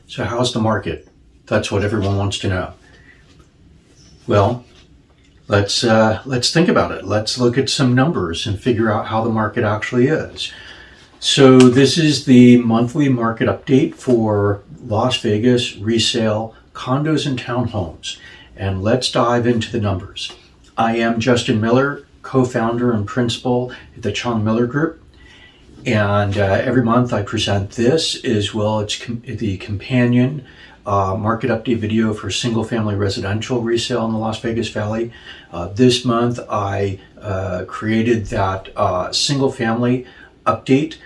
So how's the market? That's what everyone wants to know. Well, let's think about it. Let's look at some numbers and figure out how the market actually is. So this is the monthly market update for Las Vegas resale condos and townhomes. And let's dive into the numbers. I am Justin Miller, co-founder and principal at the Chong Miller Group. And every month I present this as well as the companion market update video for single family residential resale in the Las Vegas Valley. This month I created that single family update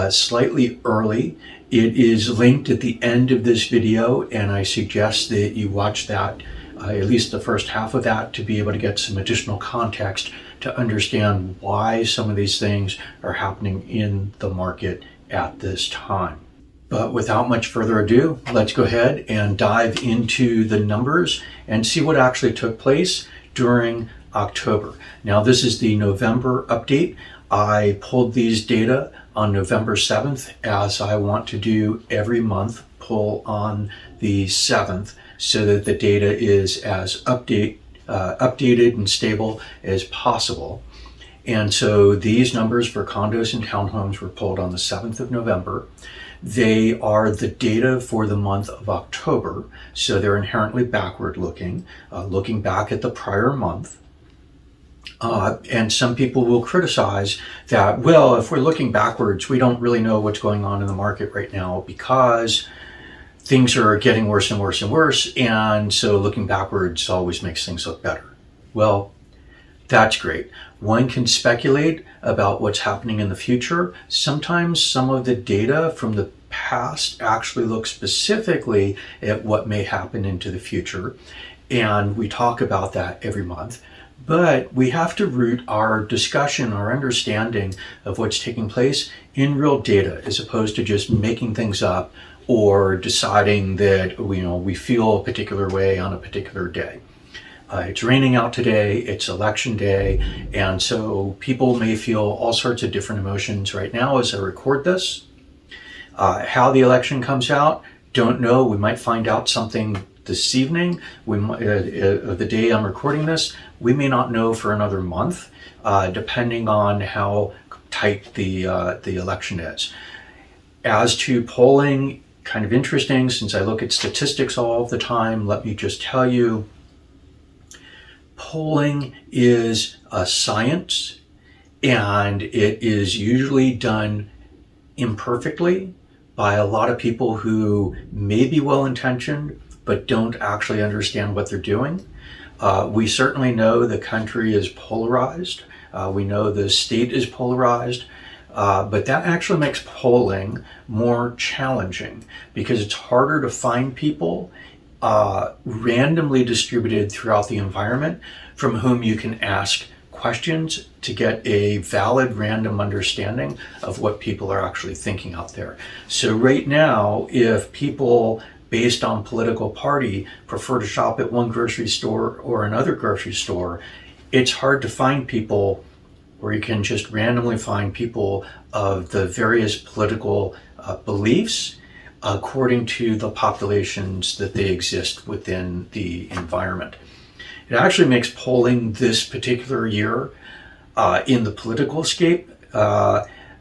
slightly early. It is linked at the end of this video, and I suggest that you watch that, at least the first half of that, to be able to get some additional context to understand why some of these things are happening in the market at this time. But without much further ado, let's go ahead and dive into the numbers and see what actually took place during October. Now, this is the November update. I pulled these data on November 7th, as I want to do every month, pull on the 7th, so that the data is as updated and stable as possible. And so these numbers for condos and townhomes were pulled on the 7th of November. They are the data for the month of October, so they're inherently backward looking back at the prior month. And some people will criticize that, well, if we're looking backwards, we don't really know what's going on in the market right now because things are getting worse and worse and worse, and so looking backwards always makes things look better. Well, that's great. One can speculate about what's happening in the future. Sometimes some of the data from the past actually look specifically at what may happen into the future, and we talk about that every month. But we have to root our discussion, our understanding of what's taking place in real data, as opposed to just making things up or deciding that we feel a particular way on a particular day. It's raining out today, it's election day, and so people may feel all sorts of different emotions right now as I record this. How the election comes out, don't know. We might find out something this evening. The day I'm recording this, we may not know for another month, depending on how tight the election is. As to polling, kind of interesting, since I look at statistics all the time, let me just tell you, polling is a science, and it is usually done imperfectly by a lot of people who may be well-intentioned but don't actually understand what they're doing. We certainly know the country is polarized. We know the state is polarized. But that actually makes polling more challenging because it's harder to find people randomly distributed throughout the environment from whom you can ask questions to get a valid random understanding of what people are actually thinking out there. So right now, if people based on political party prefer to shop at one grocery store or another grocery store, it's hard to find people, or you can just randomly find people of the various political beliefs according to the populations that they exist within the environment. It actually makes polling this particular year in the political scape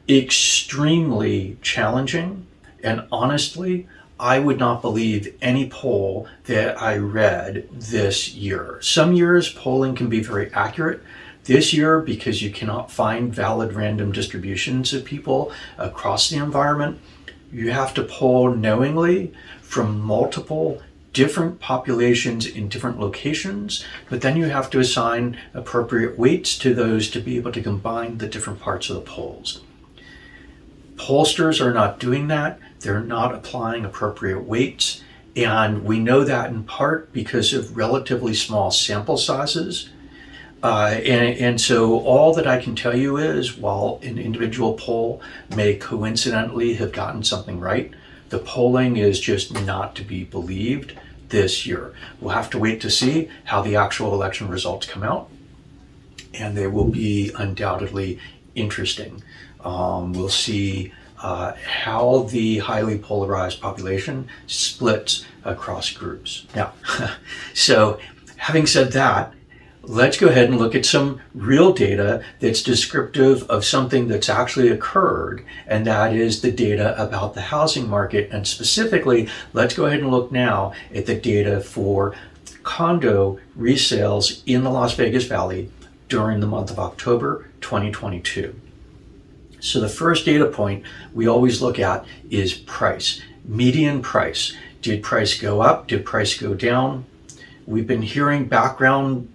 extremely challenging, and honestly, I would not believe any poll that I read this year. Some years polling can be very accurate. This year, because you cannot find valid random distributions of people across the environment, you have to poll knowingly from multiple different populations in different locations, but then you have to assign appropriate weights to those to be able to combine the different parts of the polls. Pollsters are not doing that. They're not applying appropriate weights, and we know that in part because of relatively small sample sizes. And so all that I can tell you is, while an individual poll may coincidentally have gotten something right, the polling is just not to be believed this year. We'll have to wait to see how the actual election results come out, and they will be undoubtedly interesting. We'll see how the highly polarized population splits across groups. Now, so having said that, let's go ahead and look at some real data that's descriptive of something that's actually occurred, and that is the data about the housing market. And specifically, let's go ahead and look now at the data for condo resales in the Las Vegas Valley during the month of October 2022. So the first data point we always look at is price, median price. Did price go up? Did price go down? We've been hearing background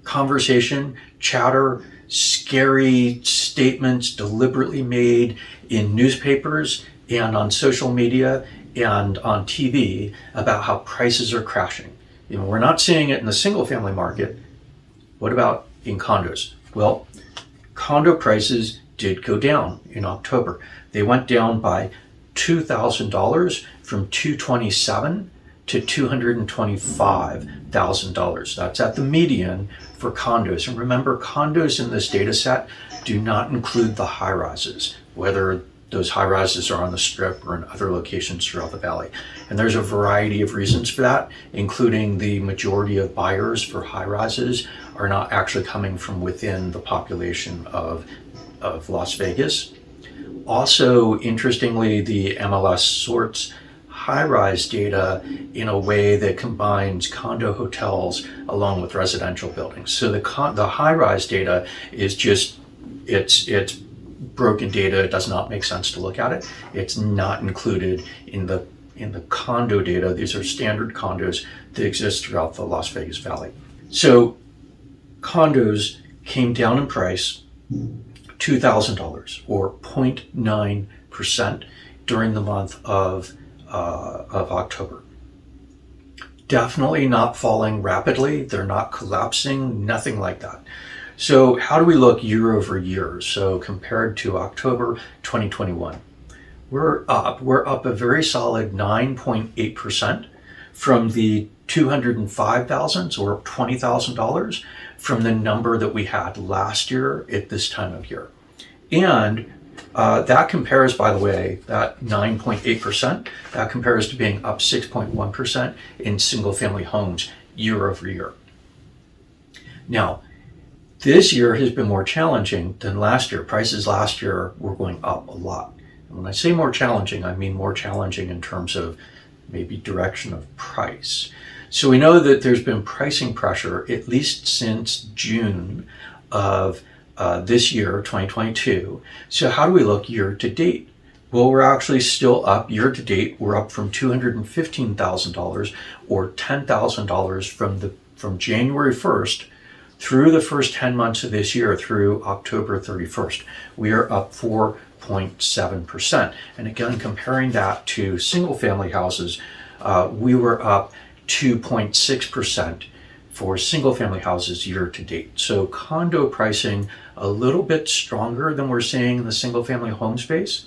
conversation, chatter, scary statements deliberately made in newspapers and on social media and on TV about how prices are crashing. You know, we're not seeing it in the single family market. What about in condos? Well, condo prices did go down in October. They went down by $2,000 from $227,000 to $225,000. That's at the median for condos. And remember, condos in this data set do not include the high rises, whether those high rises are on the Strip or in other locations throughout the valley. And there's a variety of reasons for that, including the majority of buyers for high rises are not actually coming from within the population of Las Vegas. Also, interestingly, the MLS sorts high-rise data in a way that combines condo hotels along with residential buildings. So the high-rise data is just, it's broken data. It does not make sense to look at it. It's not included in the condo data. These are standard condos that exist throughout the Las Vegas Valley. So condos came down in price $2,000 or 0.9% during the month of October. Definitely not falling rapidly. They're not collapsing, nothing like that. So how do we look year over year? So compared to October 2021, we're up a very solid 9.8% from the 205,000 or $20,000 from the number that we had last year at this time of year. And that compares, by the way, that 9.8%, that compares to being up 6.1% in single family homes year over year. Now, this year has been more challenging than last year. Prices last year were going up a lot. And when I say more challenging, I mean more challenging in terms of maybe direction of price. So we know that there's been pricing pressure at least since June of this year, 2022. So how do we look year to date? Well, we're actually still up year to date. We're up from $215,000 or $10,000 from January 1st through the first 10 months of this year through October 31st. We are up 4.7%. And again, comparing that to single family houses, we were up 2.6% for single family houses year to date. So condo pricing a little bit stronger than we're seeing in the single family home space,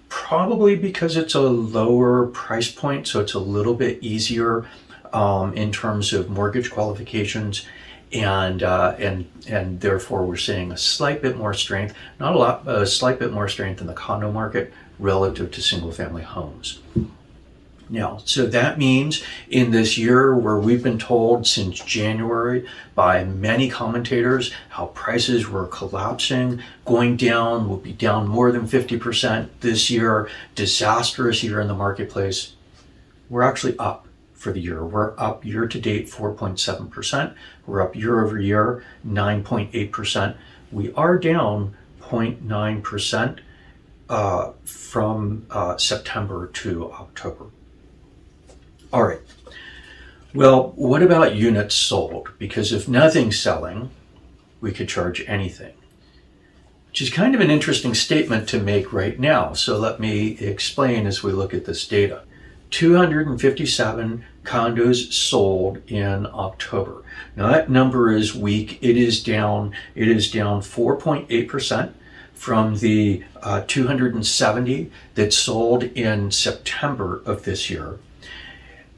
probably because it's a lower price point. So it's a little bit easier in terms of mortgage qualifications, and therefore we're seeing a slight bit more strength, not a lot, a slight bit more strength in the condo market relative to single family homes. Now, so that means in this year where we've been told since January by many commentators how prices were collapsing, going down, will be down more than 50% this year, disastrous year in the marketplace, we're actually up for the year. We're up year to date 4.7%. We're up year over year 9.8%. We are down 0.9% from September to October. All right. Well, what about units sold? Because if nothing's selling, we could charge anything, which is kind of an interesting statement to make right now. So let me explain as we look at this data. 257 condos sold in October. Now that number is weak. It is down 4.8% from the 270 that sold in September of this year.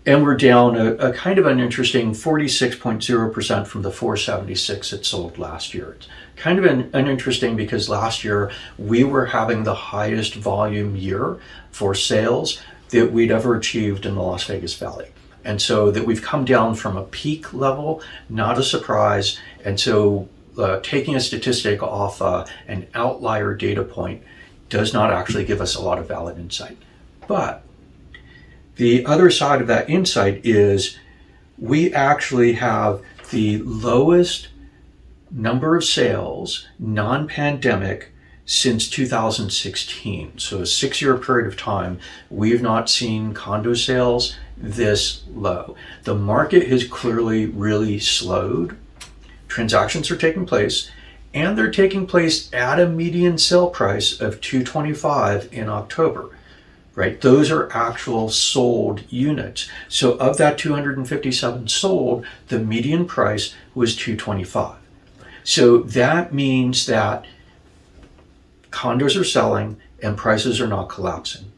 And we're down a kind of an interesting 46.0% from the 476 that sold last year. kind of uninteresting because last year we were having the highest volume year for sales that we'd ever achieved in the Las Vegas Valley. And so that we've come down from a peak level, not a surprise. And so taking a statistic off an outlier data point does not actually give us a lot of valid insight. But the other side of that insight is we actually have the lowest number of sales, non-pandemic, since 2016. So a 6-year period of time, we've not seen condo sales this low. The market has clearly really slowed. Transactions are taking place, and they're taking place at a median sale price of $225 in October. Right? Those are actual sold units. So of that 257 sold, the median price was $225. So that means that condos are selling and prices are not collapsing.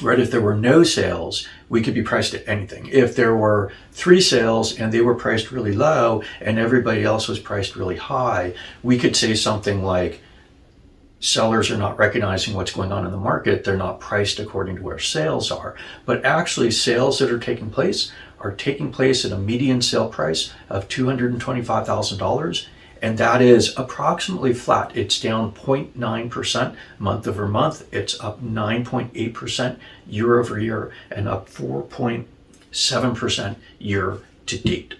Right? If there were no sales, we could be priced at anything. If there were 3 sales and they were priced really low and everybody else was priced really high, we could say something like, sellers are not recognizing what's going on in the market. They're not priced according to where sales are. But actually, sales that are taking place at a median sale price of $225,000. And that is approximately flat. It's down 0.9% month over month. It's up 9.8% year over year and up 4.7% year to date.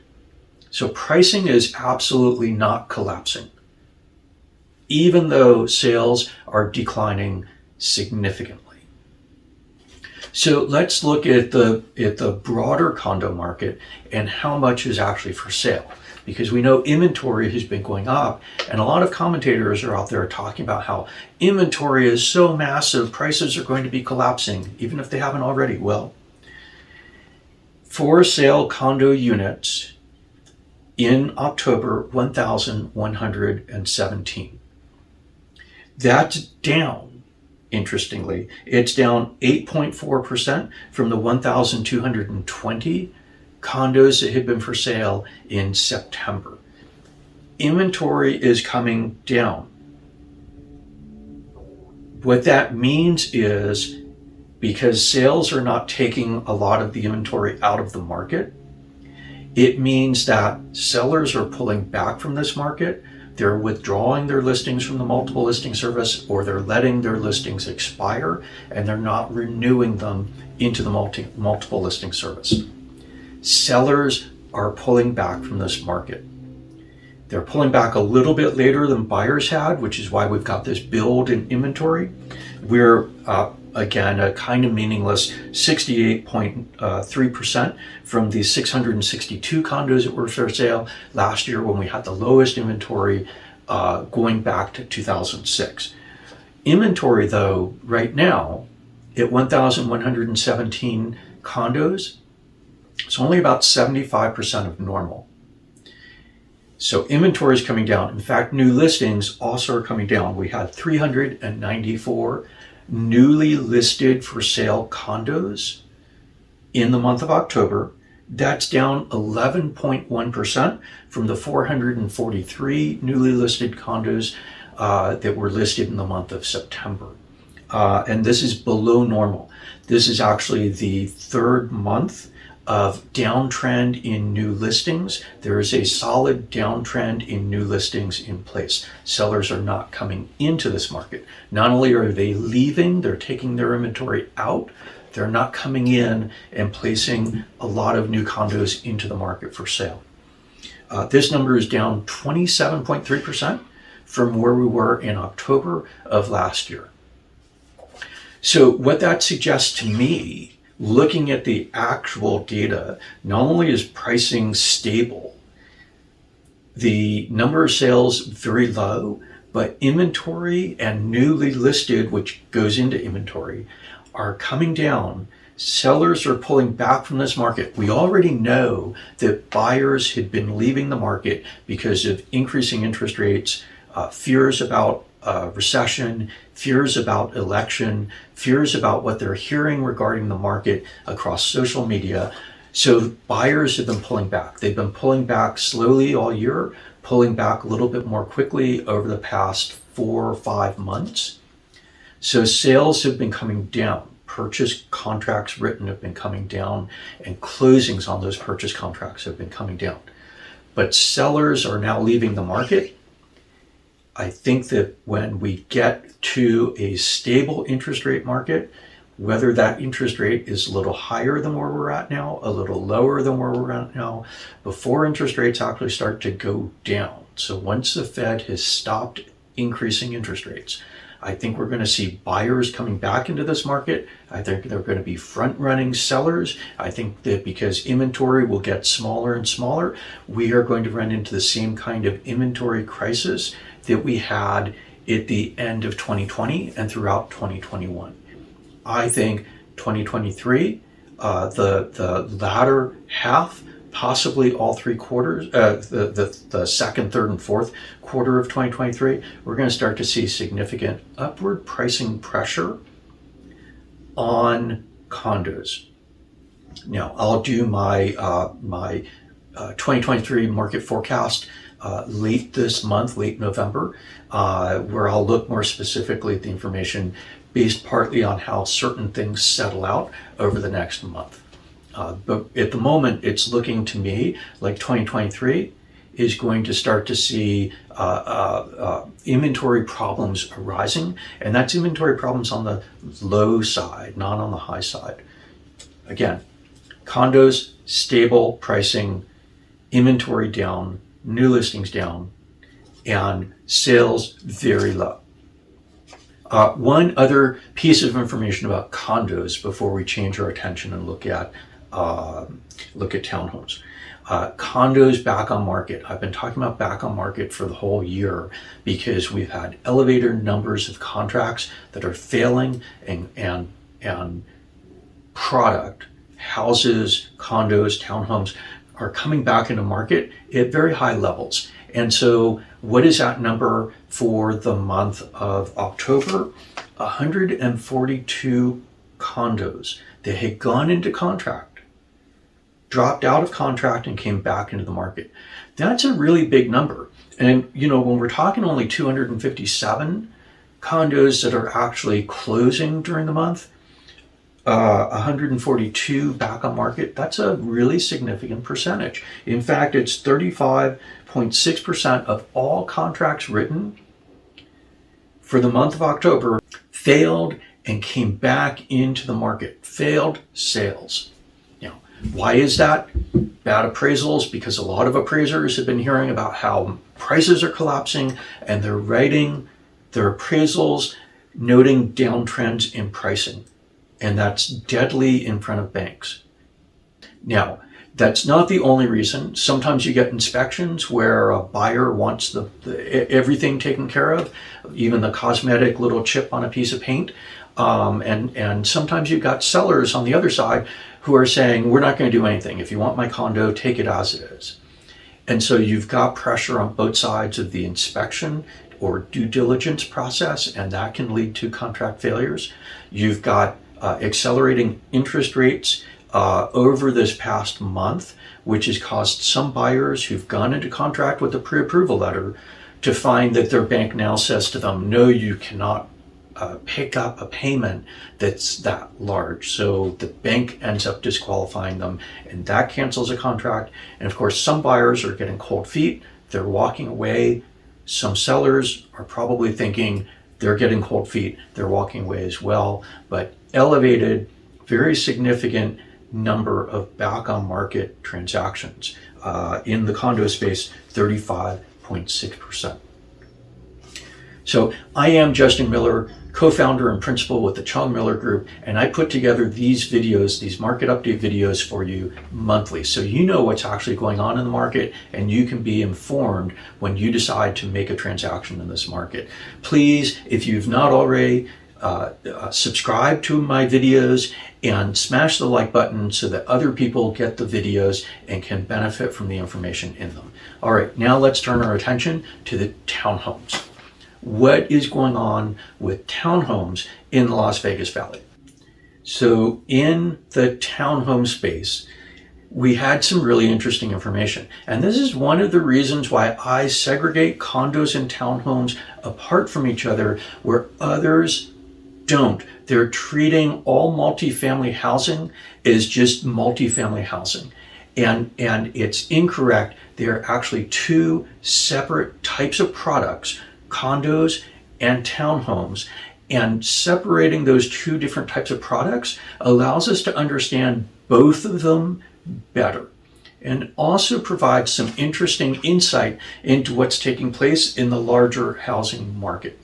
So pricing is absolutely not collapsing, even though sales are declining significantly. So let's look at the broader condo market and how much is actually for sale. Because we know inventory has been going up, and a lot of commentators are out there talking about how inventory is so massive, prices are going to be collapsing, even if they haven't already. Well, for sale condo units in October, 1,117. That's down, interestingly. It's down 8.4% from the 1,220 condos that had been for sale in September. Inventory is coming down. What that means is because sales are not taking a lot of the inventory out of the market, it means that sellers are pulling back from this market. They're withdrawing their listings from the multiple listing service, or they're letting their listings expire and they're not renewing them into the multiple listing service. Sellers are pulling back from this market. They're pulling back a little bit later than buyers had, which is why we've got this build in inventory. We're again a kind of meaningless 68.3% from the 662 condos that were for sale last year when we had the lowest inventory going back to 2006. Inventory, though, right now at 1,117 condos, it's only about 75% of normal. So inventory is coming down. In fact, new listings also are coming down. We had 394 newly listed for sale condos in the month of October. That's down 11.1% from the 443 newly listed condos that were listed in the month of September. And this is below normal. This is actually the third month of downtrend in new listings. There is a solid downtrend in new listings in place. Sellers are not coming into this market. Not only are they leaving, they're taking their inventory out, they're not coming in and placing a lot of new condos into the market for sale. This number is down 27.3% from where we were in October of last year. So what that suggests to me, looking at the actual data, not only is pricing stable, the number of sales very low, but inventory and newly listed, which goes into inventory, are coming down. Sellers are pulling back from this market. We already know that buyers had been leaving the market because of increasing interest rates, fears about recession, fears about election, fears about what they're hearing regarding the market across social media. So buyers have been pulling back. They've been pulling back slowly all year, pulling back a little bit more quickly over the past 4 or 5 months. So sales have been coming down. Purchase contracts written have been coming down, and closings on those purchase contracts have been coming down. But sellers are now leaving the market. I think that when we get to a stable interest rate market, whether that interest rate is a little higher than where we're at now, a little lower than where we're at now, before interest rates actually start to go down. So once the Fed has stopped increasing interest rates, I think we're going to see buyers coming back into this market. I think they're going to be front-running sellers. I think that because inventory will get smaller and smaller, we are going to run into the same kind of inventory crisis that we had at the end of 2020 and throughout 2021. I think 2023, the latter half, possibly all 3 quarters, the second, third, and fourth quarter of 2023, we're going to start to see significant upward pricing pressure on condos. Now, I'll do my 2023 market forecast late this month, late November, where I'll look more specifically at the information based partly on how certain things settle out over the next month. But at the moment, it's looking to me like 2023 is going to start to see inventory problems arising, and that's inventory problems on the low side, not on the high side. Again, condos, stable pricing, inventory down, new listings down, and sales very low. One other piece of information about condos before we change our attention and look at townhomes. Condos back on market. I've been talking about back on market for the whole year because we've had elevated numbers of contracts that are failing, and product, houses, condos, townhomes are coming back into market at very high levels. And so what is that number for the month of October? 142 condos that had gone into contract, dropped out of contract, and came back into the market. That's a really big number. And, when we're talking only 257 condos that are actually closing during the month, 142 back on market, that's a really significant percentage. In fact, it's 35.6% of all contracts written for the month of October failed and came back into the market. Failed sales. Why is that? Bad appraisals, because a lot of appraisers have been hearing about how prices are collapsing, and they're writing their appraisals noting downtrends in pricing. And that's deadly in front of banks. Now, that's not the only reason. Sometimes you get inspections where a buyer wants everything taken care of, even the cosmetic little chip on a piece of paint. And sometimes you've got sellers on the other side who are saying, we're not going to do anything. If you want my condo, take it as it is. And so you've got pressure on both sides of the inspection or due diligence process, and that can lead to contract failures. You've got accelerating interest rates over this past month, which has caused some buyers who've gone into contract with a pre-approval letter to find that their bank now says to them, no, you cannot pick up a payment that's that large. So the bank ends up disqualifying them, and that cancels a contract. And of course, some buyers are getting cold feet. They're walking away. Some sellers are probably thinking they're getting cold feet. They're walking away as well. But elevated, very significant number of back on market transactions in the condo space, 35.6%. So I am Justin Miller, co-founder and principal with the Chong Miller Group, and I put together these videos, these market update videos for you monthly. So you know what's actually going on in the market, and you can be informed when you decide to make a transaction in this market. Please, if you've not already, subscribe to my videos and smash the like button so that other people get the videos and can benefit from the information in them. All right, now let's turn our attention to the townhomes. What is going on with townhomes in the Las Vegas Valley? So in the townhome space, we had some really interesting information. And this is one of the reasons why I segregate condos and townhomes apart from each other, where others don't. They're treating all multifamily housing as just multifamily housing. And it's incorrect. They're actually two separate types of products, condos and townhomes. And separating those two different types of products allows us to understand both of them better, and also provides some interesting insight into what's taking place in the larger housing market.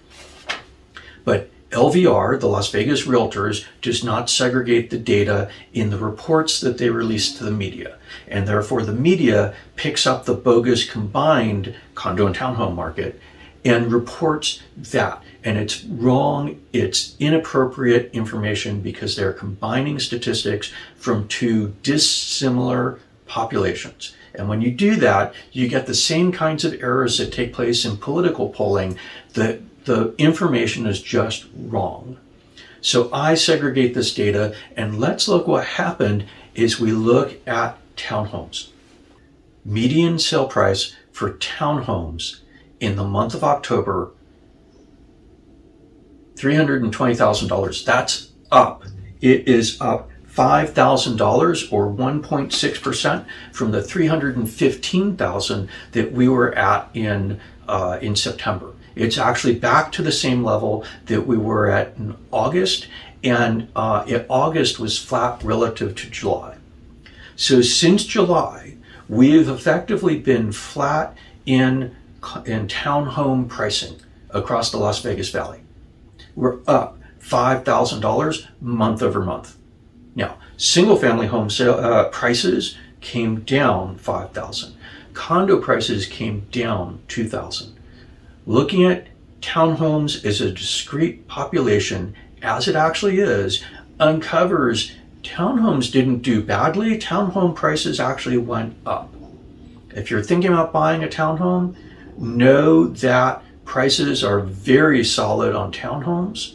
But LVR, the Las Vegas Realtors, does not segregate the data in the reports that they release to the media. And therefore the media picks up the bogus combined condo and townhome market and reports that. And it's wrong, it's inappropriate information because they're combining statistics from two dissimilar populations. And when you do that, you get the same kinds of errors that take place in political polling. That the information is just wrong. So I segregate this data, and let's look what happened is we look at townhomes. Median sale price for townhomes in the month of October, $320,000. That's up. It is up $5,000 or 1.6% from the $315,000 that we were at in September. It's actually back to the same level that we were at in August, and August was flat relative to July. So since July, we've effectively been flat in townhome pricing across the Las Vegas Valley. We're up $5,000 month over month. Now, single family home sale prices came down $5,000. Condo prices came down $2,000. Looking at townhomes as a discrete population, as it actually is, uncovers townhomes didn't do badly. Townhome prices actually went up. If you're thinking about buying a townhome, know that prices are very solid on townhomes.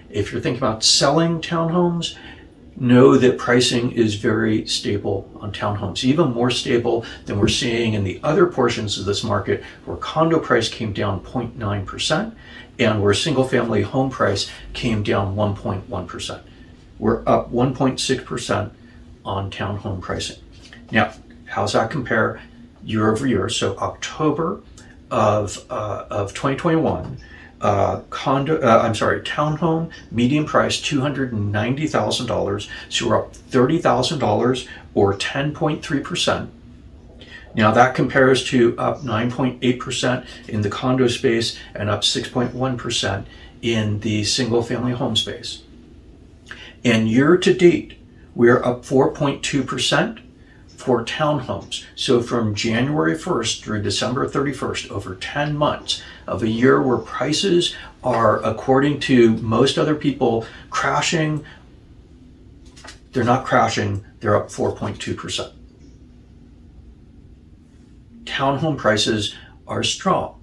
If you're thinking about selling townhomes, know that pricing is very stable on townhomes, even more stable than we're seeing in the other portions of this market, where condo price came down 0.9% and where single family home price came down 1.1%. We're up 1.6% on townhome pricing. Now, how's that compare year over year? So October of 2021, townhome median price $290,000. So we're up $30,000 or 10.3%. Now that compares to up 9.8% in the condo space and up 6.1% in the single family home space. And year to date, we're up 4.2% for townhomes. So from January 1st through December 31st, over 10 months of a year where prices are, according to most other people, crashing, they're not crashing, they're up 4.2%. Townhome prices are strong.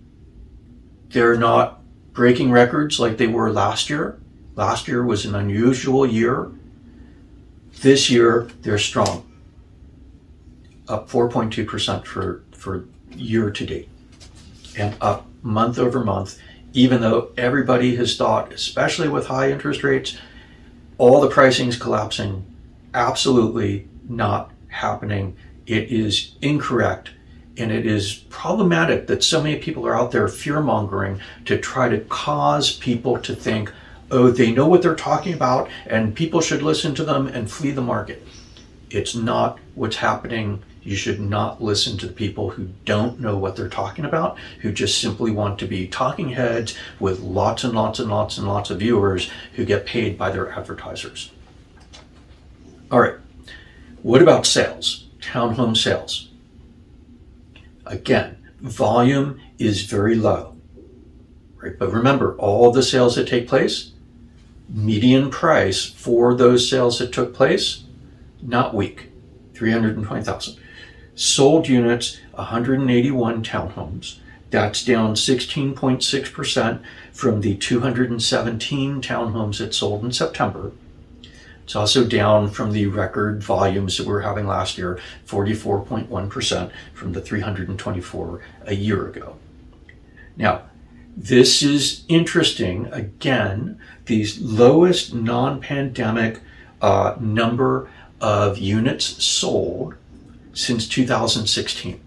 They're not breaking records like they were last year. Last year was an unusual year. This year, they're strong. Up 4.2% for year to date, and up month over month, even though everybody has thought, especially with high interest rates, all the pricing is collapsing. Absolutely not happening. It is incorrect, and it is problematic that so many people are out there fear-mongering to try to cause people to think, oh, they know what they're talking about and people should listen to them and flee the market. It's not what's happening. You should not listen to the people who don't know what they're talking about, who just simply want to be talking heads with lots and lots and lots and lots of viewers who get paid by their advertisers. All right, what about sales? Townhome sales. Again, volume is very low, right? But remember, all the sales that take place, median price for those sales that took place, not weak, 320,000. Sold units, 181 townhomes. That's down 16.6% from the 217 townhomes that sold in September. It's also down from the record volumes that we were having last year, 44.1% from the 324 a year ago. Now, this is interesting. Again, these lowest non-pandemic number of units sold since 2016.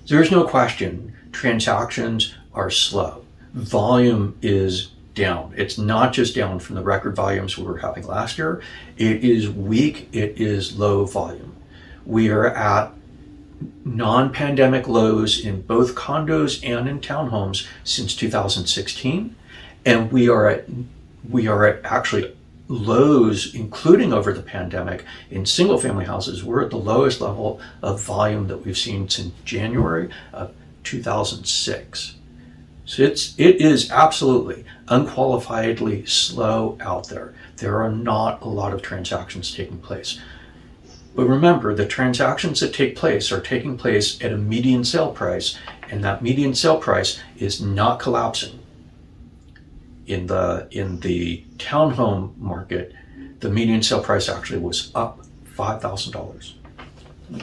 There's no question transactions are slow. Volume is down. It's not just down from the record volumes we were having last year. It is weak. It is low volume. We are at non-pandemic lows in both condos and in townhomes since 2016, and we are at actually lows, including over the pandemic, in single-family houses. We're at the lowest level of volume that we've seen since January of 2006. So it is absolutely unqualifiedly slow out there. There are not a lot of transactions taking place. But remember, the transactions that take place are taking place at a median sale price, and that median sale price is not collapsing. In the townhome market, the median sale price actually was up $5,000.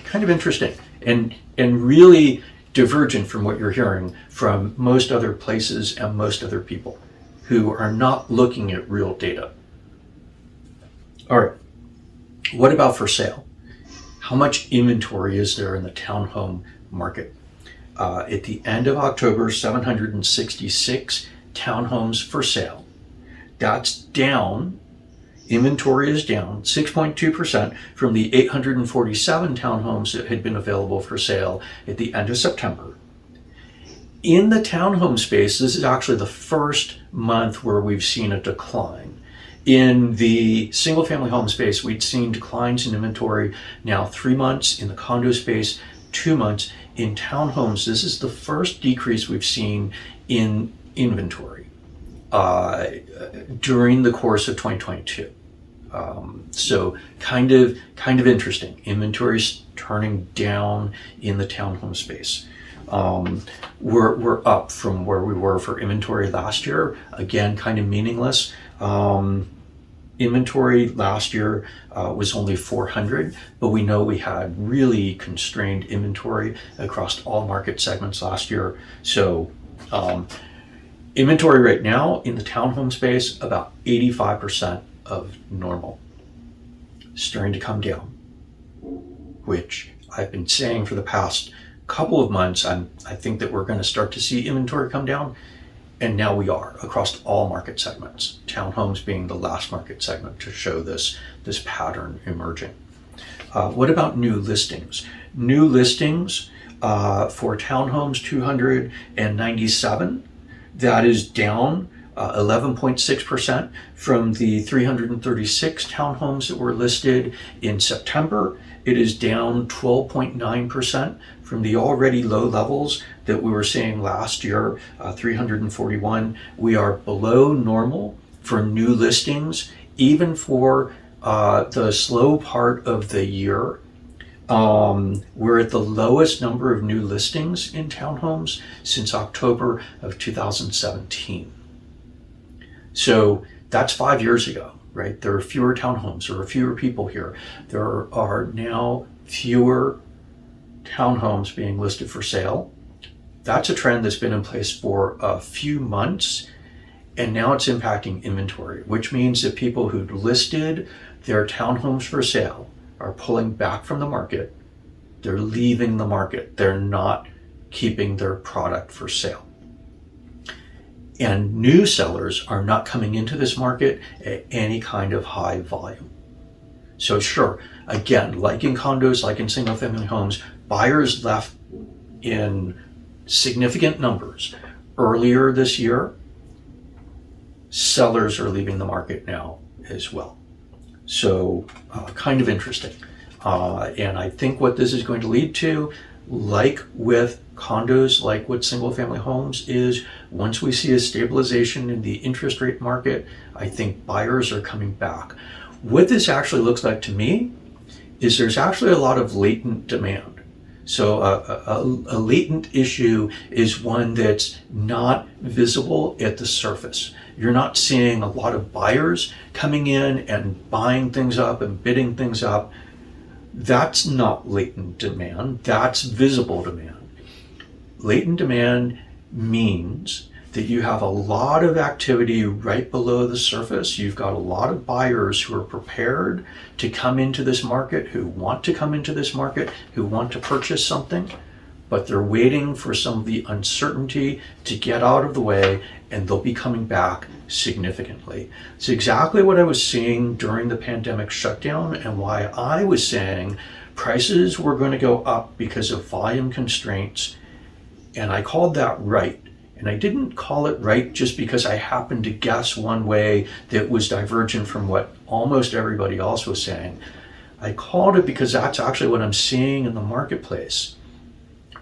Kind of interesting, and really divergent from what you're hearing from most other places and most other people who are not looking at real data. All right, what about for sale? How much inventory is there in the townhome market? At the end of October, 766 townhomes for sale. That's down. Inventory is down 6.2% from the 847 townhomes that had been available for sale at the end of September. In the townhome space, this is actually the first month where we've seen a decline. In the single-family home space, we'd seen declines in inventory now 3 months. In the condo space, 2 months. In townhomes, this is the first decrease we've seen in inventory during the course of 2022. So kind of interesting. Inventory's turning down in the townhome space. We're up from where we were for inventory last year. Again, kind of meaningless. Inventory last year was only 400, but we know we had really constrained inventory across all market segments last year. So inventory right now in the townhome space, about 85% of normal. Starting to come down, which I've been saying for the past couple of months. I think that we're going to start to see inventory come down, and now we are across all market segments. Townhomes being the last market segment to show this pattern emerging. What about new listings? New listings for townhomes, 297. That is down 11.6% from the 336 townhomes that were listed in September. It is down 12.9% from the already low levels that we were seeing last year, 341. We are below normal for new listings, even for the slow part of the year. We're at the lowest number of new listings in townhomes since October of 2017. So that's 5 years ago, right? There are fewer townhomes, there are fewer people here. There are now fewer townhomes being listed for sale. That's a trend that's been in place for a few months, and now it's impacting inventory, which means that people who listed their townhomes for sale are pulling back from the market. They're leaving the market. They're not keeping their product for sale. And new sellers are not coming into this market at any kind of high volume. So sure, again, like in condos, like in single family homes, buyers left in significant numbers earlier this year. Sellers are leaving the market now as well. So kind of interesting. And I think what this is going to lead to, like with condos, like with single family homes, is once we see a stabilization in the interest rate market, I think buyers are coming back. What this actually looks like to me is there's actually a lot of latent demand. So a latent issue is one that's not visible at the surface. You're not seeing a lot of buyers coming in and buying things up and bidding things up. That's not latent demand, that's visible demand. Latent demand means that you have a lot of activity right below the surface. You've got a lot of buyers who are prepared to come into this market, who want to come into this market, who want to purchase something, but they're waiting for some of the uncertainty to get out of the way, and they'll be coming back significantly. It's exactly what I was seeing during the pandemic shutdown, and why I was saying prices were going to go up because of volume constraints, and I called that right. And I didn't call it right just because I happened to guess one way that was divergent from what almost everybody else was saying. I called it because that's actually what I'm seeing in the marketplace.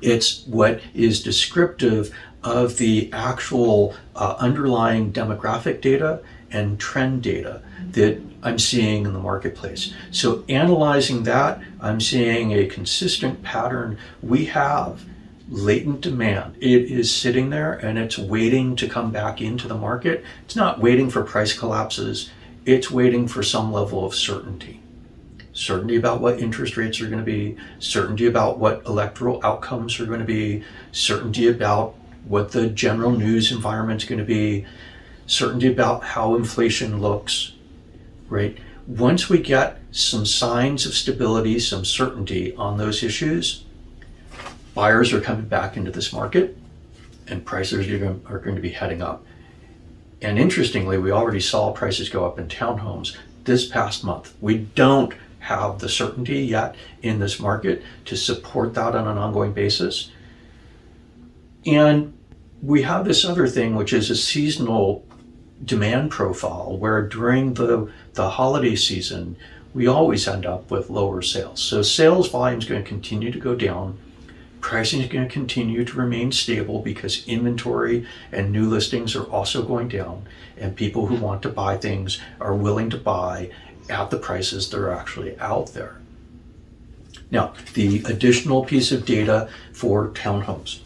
It's what is descriptive of the actual underlying demographic data and trend data that I'm seeing in the marketplace. So analyzing that, I'm seeing a consistent pattern. We have latent demand. It is sitting there and it's waiting to come back into the market. It's not waiting for price collapses. It's waiting for some level of certainty. Certainty about what interest rates are going to be, certainty about what electoral outcomes are going to be, certainty about what the general news environment is going to be, certainty about how inflation looks, right? Once we get some signs of stability, some certainty on those issues, buyers are coming back into this market and prices are going to be heading up. And interestingly, we already saw prices go up in townhomes this past month. We don't have the certainty yet in this market to support that on an ongoing basis. And we have this other thing, which is a seasonal demand profile, where during the holiday season, we always end up with lower sales. So sales volume is going to continue to go down. Pricing is going to continue to remain stable because inventory and new listings are also going down, and people who want to buy things are willing to buy at the prices that are actually out there. Now, the additional piece of data for townhomes.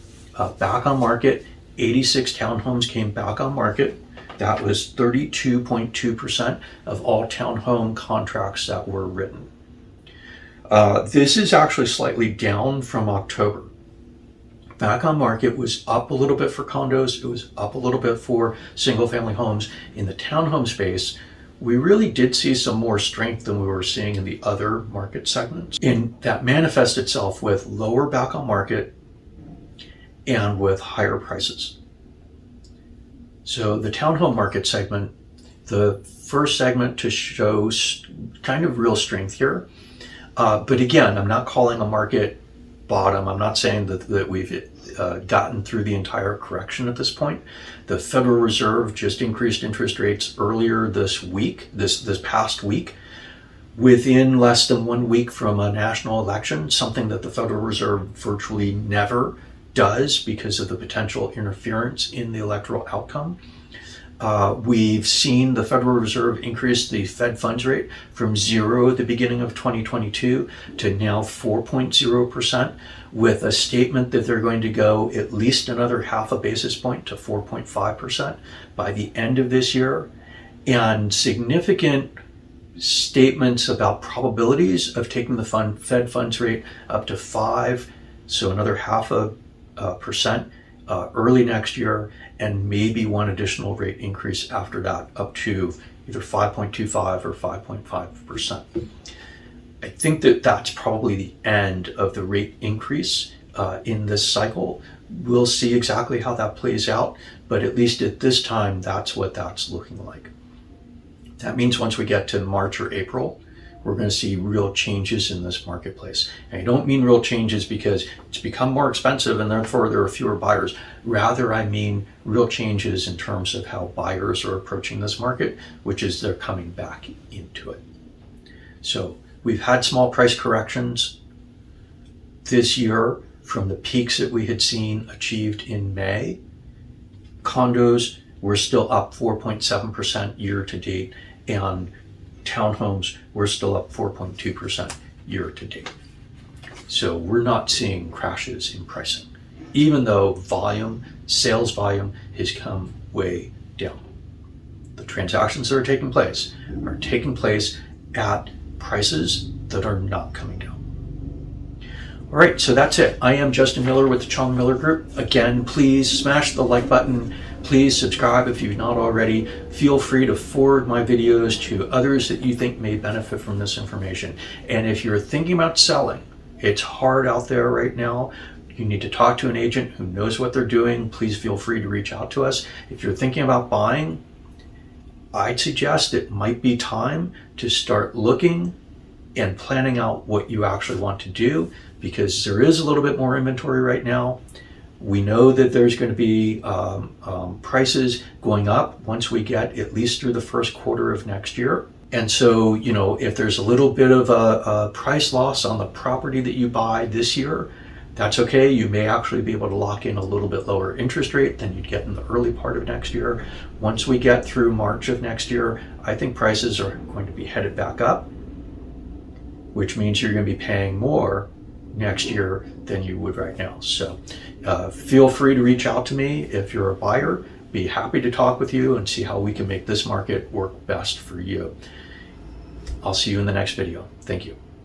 Back on market, 86 townhomes came back on market. That was 32.2% of all townhome contracts that were written. This is actually slightly down from October. Back on market was up a little bit for condos. It was up a little bit for single family homes. In the townhome space, we really did see some more strength than we were seeing in the other market segments. And that manifests itself with lower back on market and with higher prices. So the townhome market segment, the first segment to show kind of real strength here. But again, I'm not calling a market bottom. I'm not saying that we've gotten through the entire correction at this point. The Federal Reserve just increased interest rates earlier this week, this past week, within less than 1 week from a national election, something that the Federal Reserve virtually never does because of the potential interference in the electoral outcome. We've seen the Federal Reserve increase the Fed funds rate from 0 at the beginning of 2022 to now 4.0%, with a statement that they're going to go at least another half a basis point to 4.5% by the end of this year, and significant statements about probabilities of taking the Fed funds rate up to 5, so another half a percent early next year, and maybe one additional rate increase after that up to either 5.25 or 5.5%. I think that that's probably the end of the rate increase in this cycle. We'll see exactly how that plays out, but at least at this time, that's what that's looking like. That means once we get to March or April, we're going to see real changes in this marketplace. And I don't mean real changes because it's become more expensive and therefore there are fewer buyers. Rather, I mean real changes in terms of how buyers are approaching this market, which is they're coming back into it. So we've had small price corrections this year from the peaks that we had seen achieved in May. Condos were still up 4.7% year to date, and townhomes were still up 4.2% year to date. So we're not seeing crashes in pricing, even though sales volume has come way down. transactions that are taking place at prices that are not coming down. All right, so that's it. I am Justin Miller with the Chong Miller Group. Again, please smash the like button. Please subscribe if you've not already. Feel free to forward my videos to others that you think may benefit from this information. And if you're thinking about selling, it's hard out there right now. You need to talk to an agent who knows what they're doing. Please feel free to reach out to us. If you're thinking about buying, I'd suggest it might be time to start looking and planning out what you actually want to do, because there is a little bit more inventory right now. We know that there's going to be prices going up once we get at least through the first quarter of next year. And so, if there's a little bit of a price loss on the property that you buy this year, that's okay. You may actually be able to lock in a little bit lower interest rate than you'd get in the early part of next year. Once we get through March of next year, I think prices are going to be headed back up, which means you're going to be paying more next year than you would right now. So feel free to reach out to me if you're a buyer. Be happy to talk with you and see how we can make this market work best for you. I'll see you in the next video. Thank you.